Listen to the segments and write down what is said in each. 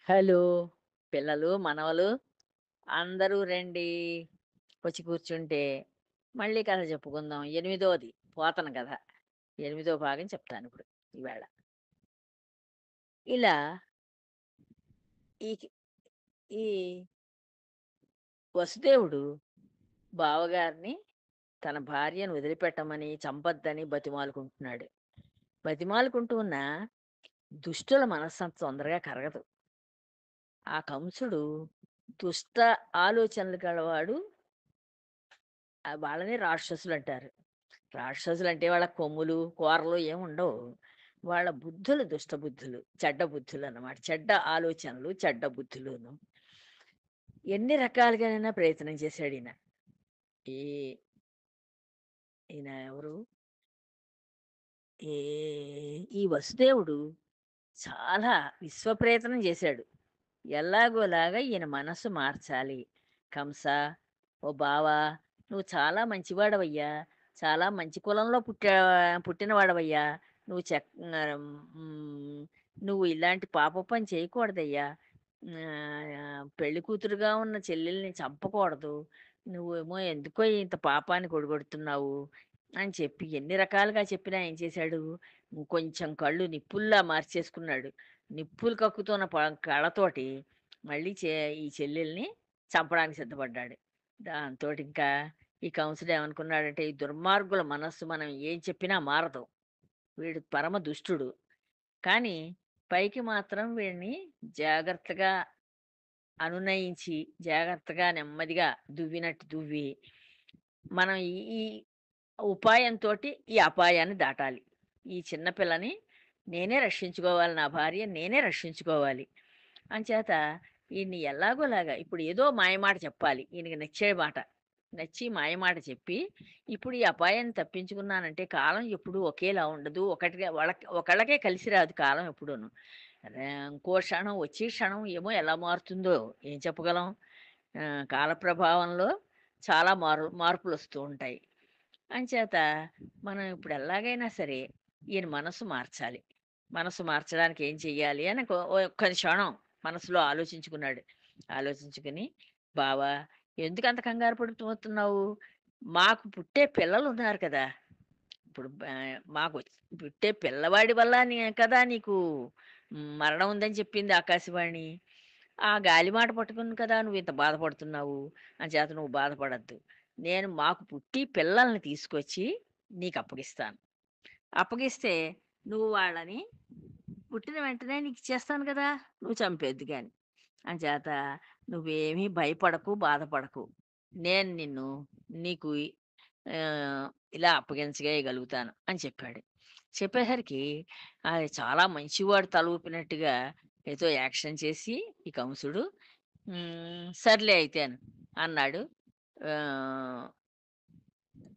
Hello! పిల్లలు, మనవలు అందరూ రండి. వచ్చి కూర్చుంటే, మళ్ళీ కథ చెప్పుకుందాం. ఎనిమిదోది పోతన కథ. ఎనిమిదో భాగం చెప్తానిప్పుడు ఇవాళ. ఇలా ఈ కి ఈ వసుదేవుడు బావగారిని తన భార్యను వదిలిపెట్టమని, చంపొద్దని బతిమాలుకుంటున్నాడు. బతిమాలుకుంటూ ఉన్నా దుష్టుల మనస్సంత తొందరగా కరగదు. ఆ కంసుడు దుష్ట ఆలోచనలు గలవాడు. వాళ్ళని రాక్షసులంటారు. రాక్షసులంటే వాళ్ళ కొమ్ములు, కూరలు ఏముండవు. వాళ్ళ బుద్ధులు దుష్ట బుద్ధులు, చెడ్డ బుద్ధులనమాట. చెడ్డ ఆలోచనలు, చెడ్డ బుద్ధులును. ఎన్ని రకాలుగానైనా ప్రయత్నం చేశాడీయన. ఈ ఈయన ఎవరు? ఈ ఈ వసుదేవుడు చాలా విశ్వప్రయత్నం చేశాడు. ఎల్లాగోలాగా ఈయన మనస్సు మార్చాలి. కంస, ఓ బావా! నువ్వు చాలా మంచివాడవయ్యా! చాలా మంచి కులంలో పుట్టినవాడవయ్యా! నువ్వు హ్మ్. నువ్వు ఇలాంటి పాప పని చేయకూడదయ్యా! పెళ్లి కూతురుగా ఉన్న చెల్లెల్ని చంపకూడదు. నువ్వేమో ఎందుకో ఇంత పాపానికి ఒడిగొడుతున్నావు అని చెప్పి ఎన్ని రకాలుగా చెప్పినా ఏం చేశాడు? కొంచెం కళ్ళు నిప్పుల్లా మార్చేసుకున్నాడు. నిప్పులు కక్కుతున్న కళ్ళతోటి మళ్ళీ ఈ చెల్లెల్ని చంపడానికి సిద్ధపడ్డాడు. దాంతోటింకా ఈ కంసుడు ఏమనుకున్నాడంటే, ఈ దుర్మార్గుల మనస్సు మనం ఏం చెప్పినా మారదు. వీడు పరమ దుష్టుడు. కానీ పైకి మాత్రం వీడిని జాగ్రత్తగా అనునయించి, జాగ్రత్తగా నెమ్మదిగా దువ్వినట్టు దువ్వి, మనం ఈ ఈ ఉపాయంతోటి ఈ అపాయాన్ని దాటాలి. ఈ చిన్న పిల్లని నేనే రక్షించుకోవాలి. నా భార్యని నేనే రక్షించుకోవాలి. అంచేత ఈయన్ని ఎలాగోలాగా ఇప్పుడు ఏదో మాయమాట చెప్పాలి. ఈయనకి నచ్చే మాట. నచ్చి మాయమాట చెప్పి, ఇప్పుడు ఈ అపాయాన్ని తప్పించుకున్నానంటే కాలం ఎప్పుడూ ఒకేలా ఉండదు. ఒకళ్ళకే కలిసి రాదు కాలం ఎప్పుడూను. ఇంకో క్షణం వచ్చే క్షణం ఏమో ఎలా మారుతుందో ఏం చెప్పగలం? కాల ప్రభావంలో చాలా మార్పులొస్తూ ఉంటాయి. అంచేత మనం ఇప్పుడు ఎలాగైనా సరే ఈయన మనసు మార్చాలి. మనసు మార్చడానికి ఏం చెయ్యాలి అని ఒక్క క్షణం మనసులో ఆలోచించుకున్నాడు. ఆలోచించుకుని, "బావా! ఎందుకంత కంగారు పడిపోతున్నావు? మాకు పుట్టే పిల్లలున్నారు కదా! ఇప్పుడు మాకు పుట్టే పిల్లవాడి వల్ల కదా నీకు మరణం ఉందని చెప్పింది ఆకాశవాణి. ఆ గాలి మాట పట్టుకుని కదా నువ్వింత బాధపడుతున్నావు. అంచేత నువ్వు బాధపడొద్దు. నేను మాకు పుట్టి పిల్లల్ని తీసుకొచ్చి నీకప్పగిస్తాను. అప్పగిస్తే నువ్వు వాళ్ళని పుట్టిన వెంటనే నీకిచ్చేస్తాను గదా! నువ్వు చంపేద్దు గాని. అంచేత నువ్వేమీ భయపడకు, బాధపడకు. నేను నిన్ను నీకు ఆహ్, ఇలా అప్పగించగలుగుతాను అని చెప్పాడు. చెప్పేసరికి అది చాలా మంచివాడు తల ఊపినట్టుగా ఏదో యాక్షన్ చేసి ఈ కంసుడు సర్లే అయితేను అన్నాడు. ఆహ్,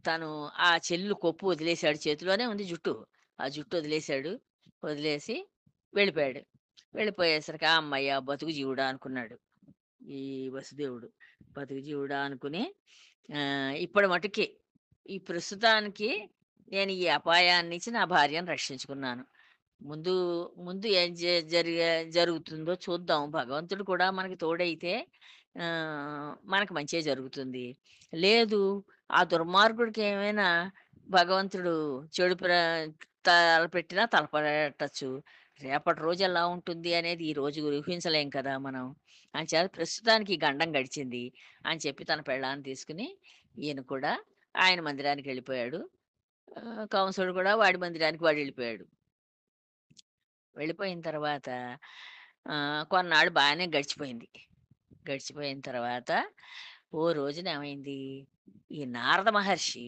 తను ఆ చెల్లు కొప్పు వదిలేసాడు. చేతిలోనే ఉంది జుట్టు. ఆ జుట్టు వదిలేసాడు. వదిలేసి వెళ్ళిపోయాడు. వెళ్ళిపోయేసరికి హమ్మయ్య! బతుకు జీవుడా అనుకున్నాడు. ఈ వసుదేవుడు. బతుకు జీవుడా అనుకుని ఇప్పటి మటుకి ఈ ప్రస్తుతానికి నేను ఈ అపాయాన్ని నుంచి నా భార్యను రక్షించుకున్నాను. ముందు ముందు ఏం జరుగుతుందో చూద్దాం. భగవంతుడు కూడా మనకి తోడైతే మనకు మంచే జరుగుతుంది. లేదు ఆ దుర్మార్గుడికి ఏమైనా భగవంతుడు చెడు తలపెట్టినా తలపెట్టచ్చు. రేపటి రోజు ఎలా ఉంటుంది అనేది ఈ రోజు ఊహించలేం కదా మనం. అంచేత ప్రస్తుతానికి ఈ గండం గడిచింది అని చెప్పి తన పెళ్ళాన్ని తీసుకొని ఈయన కూడా ఆయన మందిరానికెళ్ళిపోయాడు. కంసుడు కూడా వాడి మందిరానికి వాడెళ్ళిపోయాడు. వెళ్ళిపోయిన తర్వాత కొన్నాళ్ళు బానే గడిచిపోయింది. గడిచిపోయిన తర్వాత ఓ రోజున ఏమైంది, ఈ నారద మహర్షి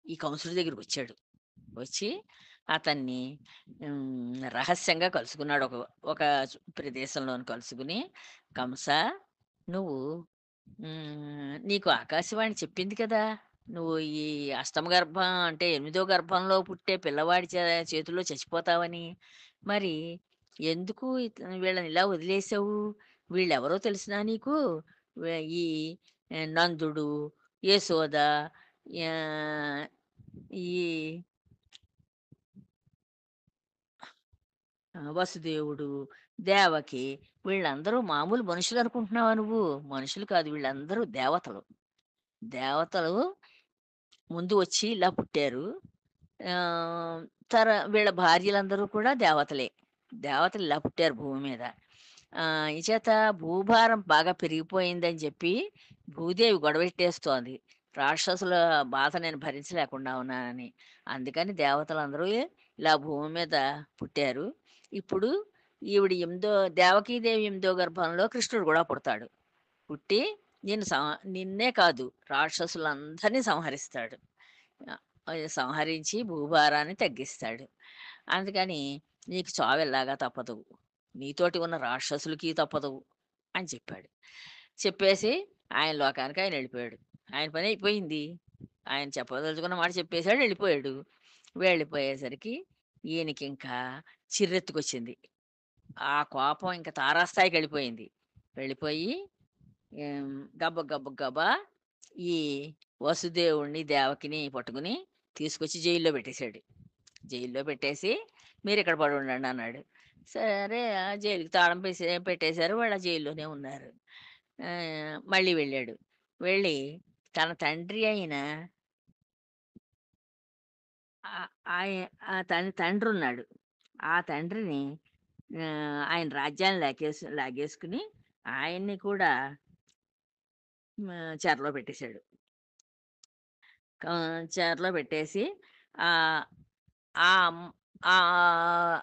ఈ కంసుడి దగ్గరికొచ్చాడు. వచ్చి అతన్ని రహస్యంగా కలుసుకున్నాడు. ఒక ఒక ప్రదేశంలోని కలుసుకుని, "కంస నువ్వు నీకు ఆకాశవాణి చెప్పింది కదా! నువ్వు ఈ అష్టమ గర్భం అంటే ఎనిమిదో గర్భంలో పుట్టే పిల్లవాడి చేతుల్లో చచ్చిపోతావని. మరి ఎందుకు వీళ్ళని ఇలా వదిలేసావు? వీళ్ళెవరో తెలుసునా నీకు? ఈ నందుడు, యశోద, ఆహ్, ఈ వసుదేవుడు, దేవకి వీళ్ళందరూ మామూలు మనుషులు అనుకుంటున్నావా నువ్వు? మనుషులు కాదు, వీళ్ళందరూ దేవతలు. దేవతలు ముందు వచ్చి ఇలా పుట్టారు. ఆహ్, వీళ్ళ భార్యలందరూ కూడా దేవతలే. దేవతలు ఇలా పుట్టారు భూమి మీద. ఈ చేత భూభారం బాగా పెరిగిపోయిందని చెప్పి భూదేవి గొడవెట్టేస్తోంది. రాక్షసుల బాధ నేను భరించలేకుండా ఉన్నానని. అందుకని దేవతలందరూ ఇలా భూమి మీద పుట్టారు. ఇప్పుడు ఈవిడ దేవకీదేవి 8దో గర్భంలో కృష్ణుడు గూడా పుడతాడు. పుట్టి నిన్ను నిన్నే కాదు రాక్షసులందరినీ సంహరిస్తాడు. సంహరించి భూభారాన్ని తగ్గిస్తాడు. అందుకని నీకు చావెల్లాగా తప్పదు. నీతోటి ఉన్న రాక్షసులకి తప్పదు అని చెప్పాడు. చెప్పేసి ఆయన లోకానికి ఆయన వెళ్ళిపోయాడు. ఆయన పని అయిపోయింది. ఆయన చెప్పదలుచుకున్న మాట చెప్పేసాడు, వెళ్ళిపోయాడు. వెళ్ళిపోయేసరికి ఈయనకింకా చిర్రెత్తుకొచ్చింది. ఆ కోపం ఇంక తారాస్థాయికి వెళ్ళిపోయింది. వెళ్ళిపోయి ఏం, గబా ఈ వసుదేవుడిని దేవకిని పట్టుకుని తీసుకొచ్చి జైల్లో పెట్టేశాడు. జైల్లో పెట్టేసి మీరు ఇక్కడ పడి ఉండండి అన్నాడు. సరే జైలుకి తాళం పెట్టేశారు. వాళ్ళు ఆ జైల్లోనే ఉన్నారు. మళ్ళీ వెళ్ళాడు. వెళ్ళి తన తండ్రి అయిన ఆయ తన తండ్రి ఉన్నాడు. ఆ తండ్రిని ఆయన రాజ్యాన్ని లాగేసుకుని ఆయన్ని కూడా చెరలో పెట్టేశాడు. చెరలో పెట్టేసి ఆహ్, ఆహ్, ఆహ్,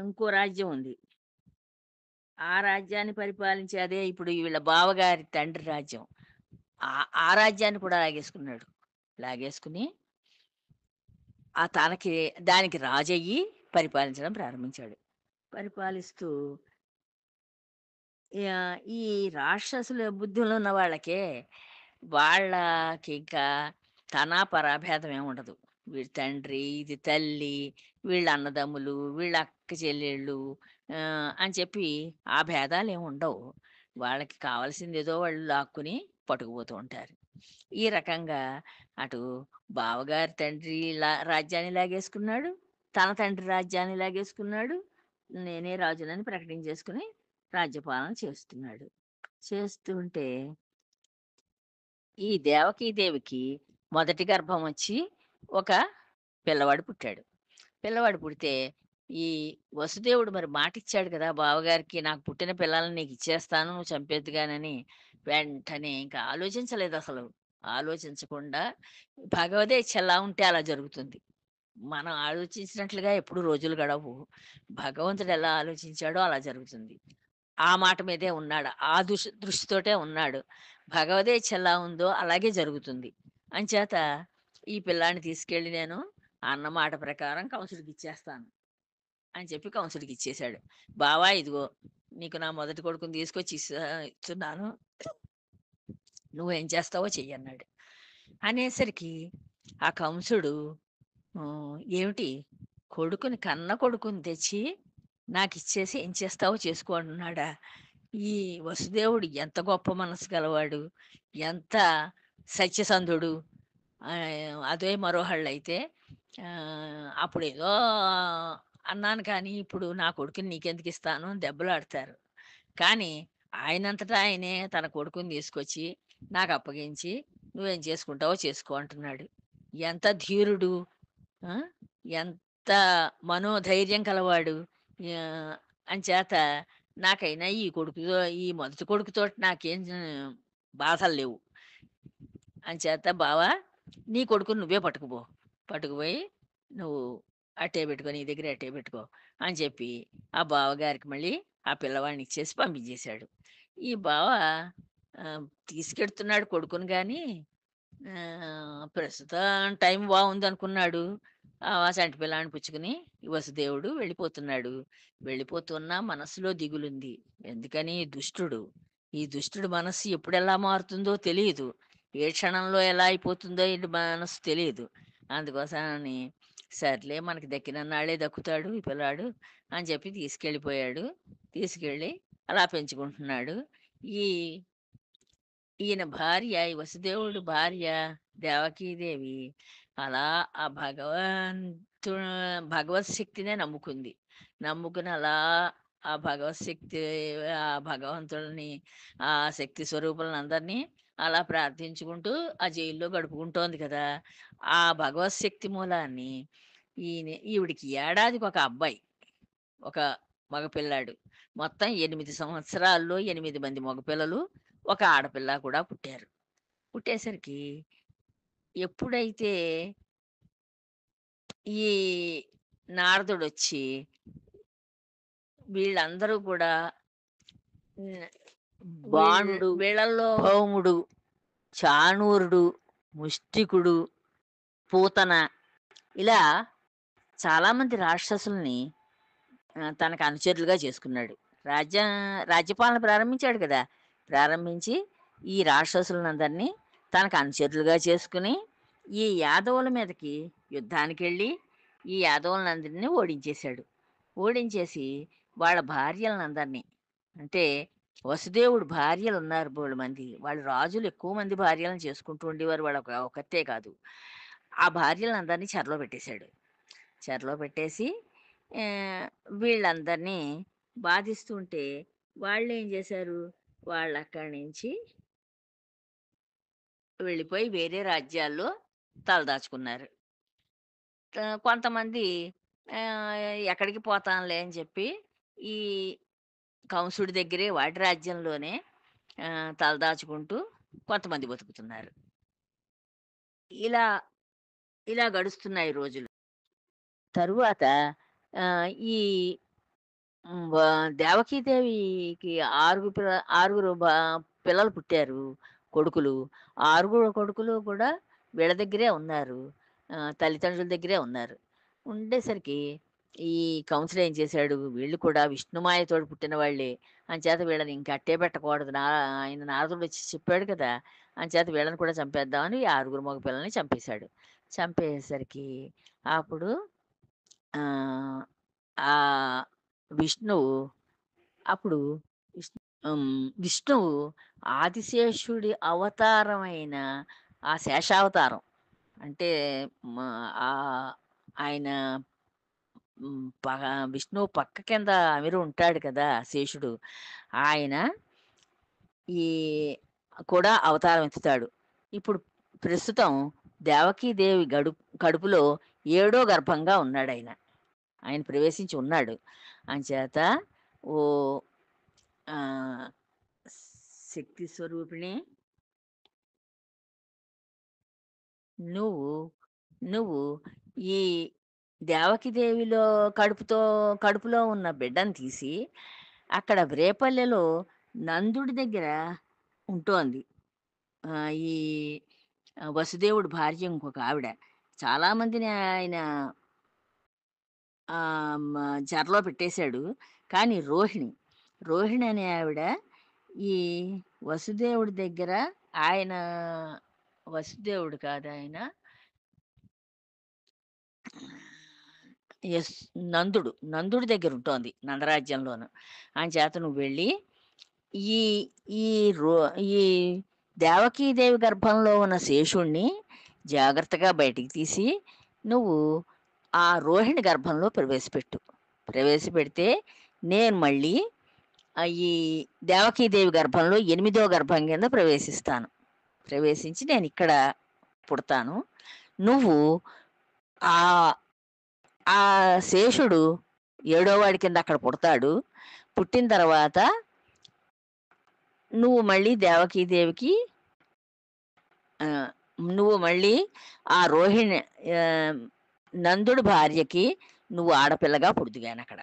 ఇంకో రాజ్యం ఉంది. ఆ రాజ్యాన్ని పరిపాలించే అదే ఇప్పుడు వీళ్ళ బావగారి తండ్రి రాజ్యం. ఆ రాజ్యాన్ని కూడా లాగేసుకున్నాడు. లాగేసుకుని తనకి దానికి రాజయ్యి పరిపాలించడం ప్రారంభించాడు. పరిపాలిస్తూ ఈ రాక్షసుల బుద్ధులు ఉన్న వాళ్ళకే వాళ్ళకి ఇంకా పరాభేదం ఏమి ఉండదు. వీడి తండ్రి, ఇది తల్లి, వీళ్ళ అన్నదమ్ములు, వీళ్ళ అక్క చెల్లెళ్ళు అని చెప్పి ఆ భేదాలు ఏమి ఉండవు. వాళ్ళకి కావాల్సింది ఏదో వాళ్ళు లాక్కుని పట్టుకుపోతూ ఉంటారు. ఈ రకంగా అటు బావగారి తండ్రి రాజ్యాన్ని లాగేసుకున్నాడు. తన తండ్రి రాజ్యాన్ని లాగేసుకున్నాడు. నేనే రాజునని ప్రకటించేసుకుని రాజ్యపాలన చేస్తున్నాడు. చేస్తుంటే ఈ దేవకీదేవికి మొదటి గర్భం వచ్చి ఒక పిల్లవాడు పుట్టాడు. పిల్లవాడు పుడితే ఈ వసుదేవుడు మరి మాటిచ్చాడు కదా బావగారికి, నాకు పుట్టిన పిల్లల్ని నీకు ఇచ్చేస్తాను, నువ్వు చంపేద్దుగానని. వెంటనే ఇంకా ఆలోచించలేదు అసలు. ఆలోచించకుండా భగవదేచ్ఛ ఎలా ఉంటే అలా జరుగుతుంది. మనం ఆలోచించినట్లుగా ఎప్పుడు రోజులు గడవు. భగవంతుడు ఎలా ఆలోచించాడో అలా జరుగుతుంది. ఆ మాట మీదే ఉన్నాడు. ఆ దృష్టితోటే ఉన్నాడు. భగవదేచ్ఛ ఎలా ఉందో అలాగే జరుగుతుంది. అంచేత ఈ పిల్లాడిని తీసుకెళ్ళి నేను అన్న మాట ప్రకారం కంసుడికిచ్చేస్తాను అని చెప్పి కంసుడికిచ్చేశాడు. బావా ఇదిగో నీకు నా మొదటి కొడుకుని తీసుకొచ్చి ఇస్తున్నాను. నువ్వేం చేస్తావో చెయ్యన్నాడు. అనేసరికి ఆ కంసుడు ఏమిటి కన్న కొడుకుని తెచ్చి నాకిచ్చేసి ఏం చేస్తావో చేసుకో అంటున్నాడా? ఈ వసుదేవుడు ఎంత గొప్ప మనసు గలవాడు, ఎంత సత్యసంధుడు. అదే మరోహళ్ళైతే అప్పుడేదో అన్నాను కానీ, ఇప్పుడు నా కొడుకుని నీకెందుకిస్తాను అని దెబ్బలాడతారు. కానీ ఆయనంతటా ఆయనే తన కొడుకుని తీసుకొచ్చి నాకప్పగించి, నువ్వేం చేసుకుంటావో చేసుకో అంటున్నాడు. ఎంత ధీరుడు! ఆ! ఎంత మనోధైర్యం కలవాడు. అంచేత నాకైనా ఈ మొదటి కొడుకుతోటి నాకేం బాధలు లేవు. అంచేత బావా నీ కొడుకుని నువ్వే పట్టుకుపో. పట్టుకుపోయి నువ్వు అట్టే పెట్టుకో, నీ దగ్గర అట్టే పెట్టుకో అని చెప్పి ఆ బావగారికి మళ్ళీ ఆ పిల్లవాడిని ఇచ్చేసి పంపించేశాడు. ఈ బావ తీసుకెడుతున్నాడు కొడుకుని గానీ ప్రస్తుతం టైం బాగుందనుకున్నాడు. ఆ చంటి పిల్లాడిని పుచ్చుకుని వసుదేవుడు వెళ్ళిపోతున్నాడు. వెళ్ళిపోతున్నా మనసులో దిగులుంది. ఎందుకని ఈ దుష్టుడు మనస్సు ఎప్పుడెలా మారుతుందో తెలీదు. ఏ క్షణంలో ఎలా అయిపోతుందో ఈడి మనసు తెలీదు. అందుకోసమని సర్లే మనకి దక్కినన్నాళ్ళే దక్కుతాడు ఈ పిల్లాడు అని చెప్పి తీసుకెళ్ళిపోయాడు. తీసుకెళ్ళి అలా పెంచుకుంటున్నాడు. ఈ ఈయన భార్య, ఈ వసుదేవుడు భార్య దేవకీదేవి అలా ఆ తు భగవత్ శక్తినే నమ్ముకుంది. నమ్ముకుని అలా ఆ భగవత్ శక్తి, ఆ భగవంతుడిని, ఆ శక్తి స్వరూపులనందరినీ అలా ప్రార్థించుకుంటూ ఆ జైల్లో గడుపుకుంటోంది కదా! ఆ భగవత్ శక్తి మూలాన్ని ఈవిడికి ఏడాదికొక అబ్బాయి, ఒక మగపిల్లాడు. మొత్తం 8 సంవత్సరాల్లో 8 మంది మగపిల్లలు, ఒక ఆడపిల్ల కూడా పుట్టారు. పుట్టేసరికి ఎప్పుడైతే ఈ నారదుడొచ్చి వీళ్ళందరూ కూడా హ్మ్. బాణుడు, వీళ్ళల్లో భౌముడు, చాణూరుడు, ముష్టికుడు, పూతన ఇలా చాలామంది రాక్షసుల్ని తనకు అనుచరులుగా చేసుకున్నాడు. రాజ్య రాజ్యపాలన ప్రారంభించాడు కదా! ప్రారంభించి ఈ రాక్షసులనందరినీ తనకు అనుచరులుగా చేసుకుని, ఈ యాదవుల మీదకి యుద్ధానికెళ్ళి, ఈ యాదవులనందరినీ ఓడించేశాడు. ఓడించేసి వాళ్ళ భార్యలనందరినీ, అంటే వసుదేవుడు భార్యలున్నారు బోలెడుమంది. వాళ్ళు రాజులు ఎక్కువ మంది భార్యలను చేసుకుంటూ ఉండేవారు. వాళ్ళు ఒకతే కాదు. ఆ భార్యలనందరినీ చెరలో పెట్టేశాడు. చెరలో పెట్టేసి ఆహ్, వీళ్ళందరినీ బాధిస్తూ ఉంటే వాళ్ళేం చేశారు, వాళ్ళక్కడి నుంచి వెళ్ళిపోయి వేరే రాజ్యాల్లో తలదాచుకున్నారు. కొంతమంది ఎక్కడికి పోతాంలే అని చెప్పి ఈ కంసుడి దగ్గరే వాడి రాజ్యంలోనే తలదాచుకుంటూ కొంతమంది బతుకుతున్నారు. ఇలా ఇలా గడుస్తున్నాయి రోజులు. తరువాత ఈ దేవకీదేవికి ఆరుగురు పిల్లలు పుట్టారు, కొడుకులు. ఆరుగురు కొడుకులు కూడా వీళ్ళ దగ్గరే ఉన్నారు. తల్లిదండ్రుల దగ్గరే ఉన్నారు. ఉండేసరికి ఈ కౌన్సిలర్ ఏం చేశాడు, వీళ్ళు కూడా విష్ణుమాయతోటి పుట్టిన వాళ్ళే. అంచేత వీళ్ళని ఇంక అట్టే పెట్టకూడదు. ఆయన నారదుడు వచ్చి చెప్పాడు కదా! అంచేత వీళ్ళని కూడా చంపేద్దామని ఈ ఆరుగురు మగ పిల్లల్ని చంపేశాడు. చంపేసరికి అప్పుడు ఆహ్, ఆహ్, విష్ణువు అప్పుడు విష్ణువు ఆదిశేషుడి అవతారమైన ఆ శేషావతారం, అంటే మ ఆహ్, ఆయన విష్ణువు పక్క కింద అమిరు ఉంటాడు కదా! శేషుడు. ఆయన ఈ కూడా అవతారం ఎత్తుతాడు. ఇప్పుడు ప్రస్తుతం దేవకీదేవి కడుపులో ఏడో గర్భంగా ఉన్నాడాయన. ఆయన ప్రవేశించి ఉన్నాడు. అంచేత ఓ ఆహ్, శక్తి స్వరూపిణి, నువ్వు నువ్వు ఈ దేవకిదేవిలో కడుపులో ఉన్న బిడ్డను తీసి అక్కడ రేపల్లెలో నందుడి దగ్గర ఉంటోంది. ఈ వసుదేవుడి భార్య ఇంకొక ఆవిడ. చాలామందిని ఆయన చెరలో పెట్టేశాడు. కానీ రోహిణి అనే ఆవిడ ఈ వసుదేవుడి దగ్గర, ఆయన వసుదేవుడు కాదు ఆయన, యస్ నందుడి దగ్గర ఉంటోంది నందరాజ్యంలోను. అంచేత నువ్వు వెళ్ళి ఈ ఈ రో ఈ దేవకీదేవి గర్భంలో ఉన్న శేషుణ్ణి జాగ్రత్తగా బయటికి తీసి నువ్వు ఆ రోహిణి గర్భంలో ప్రవేశపెడితే నేను మళ్ళీ ఈ దేవకీదేవి గర్భంలో 8వ గర్భం కింద ప్రవేశించి నేను ఇక్కడ పుడతాను. నువ్వు ఆ ఆ శేషుడు ఏడో వాడి కింద అక్కడ పుడతాడు. పుట్టిన తర్వాత నువ్వు మళ్ళీ దేవకీదేవికి నువ్వు మళ్ళీ ఆ రోహిణి నందుడి భార్యకి నువ్వు ఆడపిల్లగా పుడుతుగానక్కడ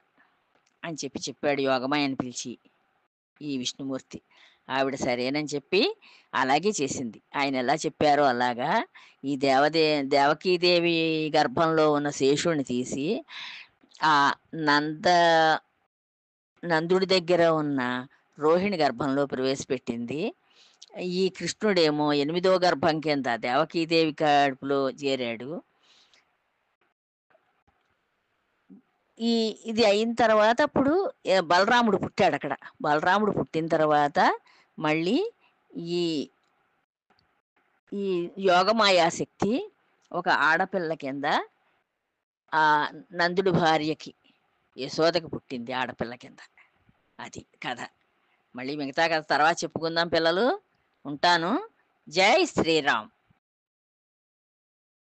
అని చెప్పాడు యోగమాయని పిలిచి ఈ విష్ణుమూర్తి. ఆవిడ సరేనని చెప్పి అలాగే చేసింది. ఆయన ఎలా చెప్పారో అలాగా ఈ దేవకీదేవి గర్భంలో ఉన్న శేషుడిని తీసి ఆ నంద నందుడి దగ్గర ఉన్న రోహిణి గర్భంలో ప్రవేశపెట్టింది. ఈ కృష్ణుడేమో 8వ గర్భం కింద దేవకీదేవి కడుపులో చేరాడు. ఇది అయిన తర్వాత అప్పుడు బలరాముడు పుట్టాడు అక్కడ. బలరాముడు పుట్టిన తర్వాత మళ్ళీ ఈ ఈ యోగమాయాశక్తి ఒక ఆడపిల్ల కింద ఆ నందుడి భార్యకి యశోదకి పుట్టింది ఆడపిల్ల కింద. అది కథ. మళ్ళీ మిగతా కథ తర్వాత చెప్పుకుందాం పిల్లలు. ఉంటాను. జై శ్రీరామ్.